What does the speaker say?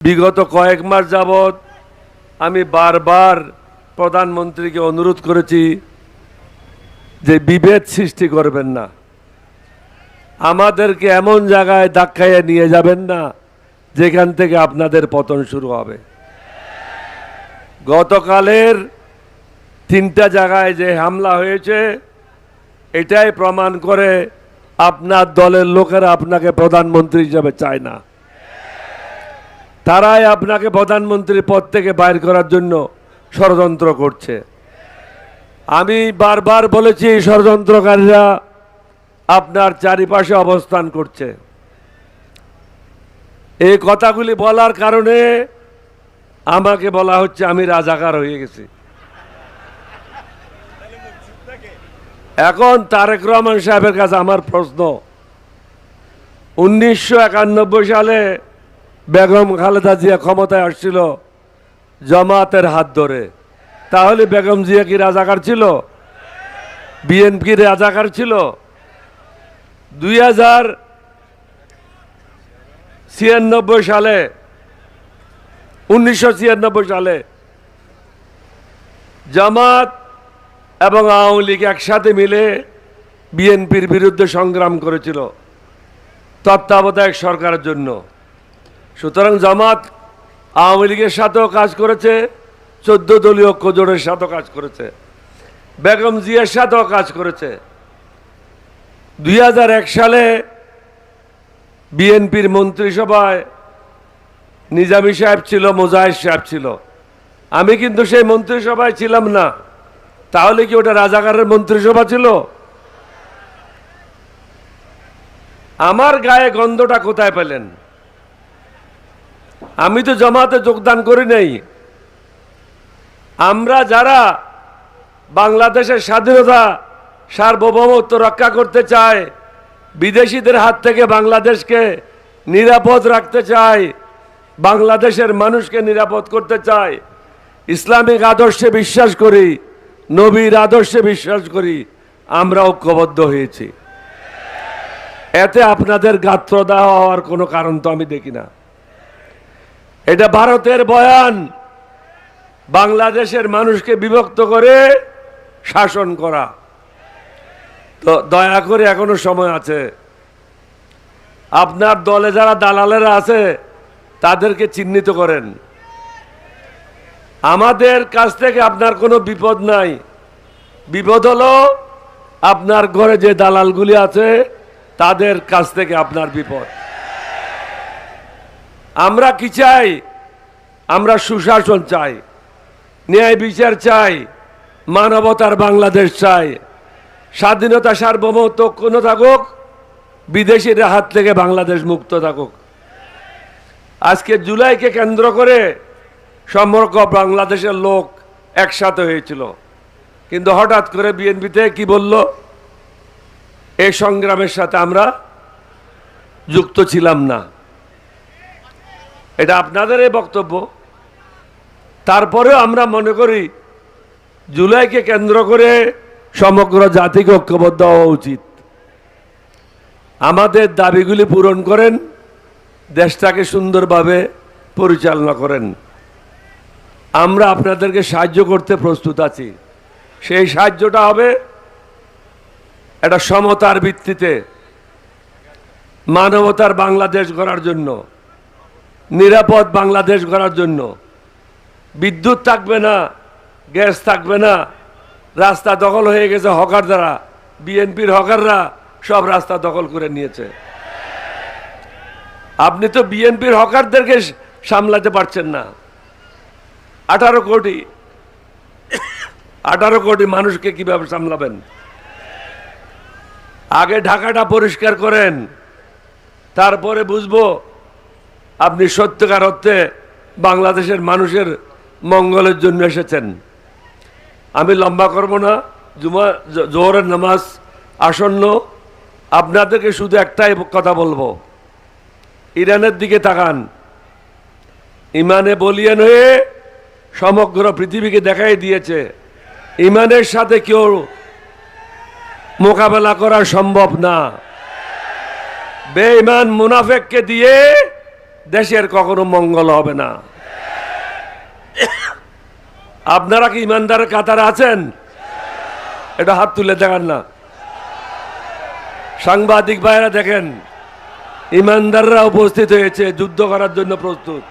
বিগত কয়েক মাস যাবৎ আমি বারবার প্রধানমন্ত্রীকে অনুরোধ করেছি যে বিভেদ সৃষ্টি করবেন না, আমাদেরকে এমন জায়গায় ধাক্কাইয়ে নিয়ে যাবেন না যেখান থেকে আপনাদের পতন শুরু হবে। গতকালের 3টা জায়গায় যে হামলা হয়েছে এটাই প্রমাণ করে আপনার দলের লোকেরা আপনাকে প্রধানমন্ত্রী হিসেবে চায় না। তারাই আপনাকে প্রধানমন্ত্রীর পদ থেকে বাইর করার জন্য ষড়যন্ত্র করছে। আমি বারবার বলেছি ষড়যন্ত্রকারীরা আপনার চারিপাশে অবস্থান করছে। এই কথাগুলি বলার কারণে আমাকে বলা হচ্ছে আমি রাজাকার হয়ে গেছি। এখন তারেক রহমান সাহেবের কাছে আমার প্রশ্ন, 1991 সালে বেগম খালেদা জিয়া ক্ষমতায় আসছিল জামাতের হাত ধরে, তাহলে বেগম জিয়া কি রাজাকার ছিল? বিএনপি রাজাকার ছিল? 1996 সালে জামাত এবং আওয়ামী লীগ একসাথে মিলে বিএনপির বিরুদ্ধে সংগ্রাম করেছিল তত্ত্বাবধায়ক সরকারের জন্য। সুতরাং জামাত আওয়ামী লীগের সাথেও কাজ করেছে, 14 দলীয় ঐক্যজোটের সাথেও কাজ করেছে, বেগম জিয়ার সাথেও কাজ করেছে। 2001 সালে বিএনপির মন্ত্রিসভায় নিজামী সাহেব ছিল, মোজাহিদ সাহেব ছিল, আমি কিন্তু সেই মন্ত্রিসভায় ছিলাম না। তাহলে কি ওটা রাজাকারের মন্ত্রিসভা ছিল? আমার গায়ে গন্ধটা কোথায় পেলেন? আমি তো জামাতে যোগদান করি নাই। আমরা যারা বাংলাদেশের স্বাধীনতা সার্বভৌমত্ব রক্ষা করতে চায়, বিদেশিদের হাত থেকে বাংলাদেশকে নিরাপদ রাখতে চাই, বাংলাদেশের মানুষকে নিরাপদ করতে চাই, ইসলামিক আদর্শে বিশ্বাস করি, নবীর আদর্শে বিশ্বাস করি, আমরা ঐক্যবদ্ধ হয়েছি। এতে আপনাদের গাত্রদাহ হওয়ার কোনো কারণ তো আমি দেখি না। এটা ভারতের বয়ান, বাংলাদেশের মানুষকে বিভক্ত করে শাসন করা। তো দয়া করে এখনো সময় আছে, আপনার দলে যারা দালালেরা আছে তাদেরকে চিহ্নিত করেন। আমাদের কাছ থেকে আপনার কোনো বিপদ নাই, বিপদ হলো আপনার ঘরে যে দালালগুলি আছে তাদের কাছ থেকে আপনার বিপদ। আমরা কি চাই? আমরা সুশাসন চাই, ন্যায় বিচার চাই, মানবতার বাংলাদেশ চাই, স্বাধীনতা সার্বভৌমত্ব কোনো থাকুক, বিদেশির হাত থেকে বাংলাদেশ মুক্ত থাকুক। আজকে জুলাইকে কেন্দ্র করে সমগ্র বাংলাদেশের লোক একসাথে হয়েছিল, কিন্তু হঠাৎ করে বিএনপিতে কি বলল? এই সংগ্রামের সাথে আমরা যুক্ত ছিলাম না। এটা আপনাদের এই বক্তব্য। তারপরেও আমরা মনে করি জুলাইকে কেন্দ্র করে সমগ্র জাতিকে ঐক্যবদ্ধ হওয়া উচিত। আমাদের দাবিগুলি পূরণ করেন, দেশটাকে সুন্দরভাবে পরিচালনা করেন। আমরা আপনাদেরকে সাহায্য করতে প্রস্তুত আছি। সেই সাহায্যটা হবে একটা সমতার ভিত্তিতে, মানবতার বাংলাদেশ গড়ার জন্য, নিরাপদ বাংলাদেশ গড়ার জন্য। বিদ্যুৎ থাকবে না, গ্যাস থাকবে না, রাস্তা দখল হয়ে গেছে হকার দ্বারা, বিএনপির হকাররা সব রাস্তা দখল করে নিয়েছে। আপনি তো বিএনপির হকারদেরকে সামলাতে পারছেন না। 18 কোটি মানুষকে কিভাবে সামলাবেন? আগে ঢাকাটা পরিষ্কার করেন, তারপরে বুঝবো আপনি সত্যিকার অর্থে বাংলাদেশের মানুষের মঙ্গলের জন্য এসেছেন। আমি লম্বা করব না, জোহরের নামাজ আসন্ন। আপনাদেরকে শুধু একটাই কথা বলবো, ইরানের দিকে তাকান। ইমানে বলিয়ান হয়ে সমগ্র পৃথিবীকে দেখাই দিয়েছে ইমানের সাথে কেউ মোকাবেলা করা সম্ভব না। বেঈমান মুনাফেককে দিয়ে দেশের কখনো মঙ্গল হবে না। আপনারা কি ইমানদারের কাতারে আছেন? এটা হাত তুলে দেখান না। সাংবাদিক ভাইরা দেখেন, ইমানদাররা উপস্থিত হয়েছে, যুদ্ধ করার জন্য প্রস্তুত।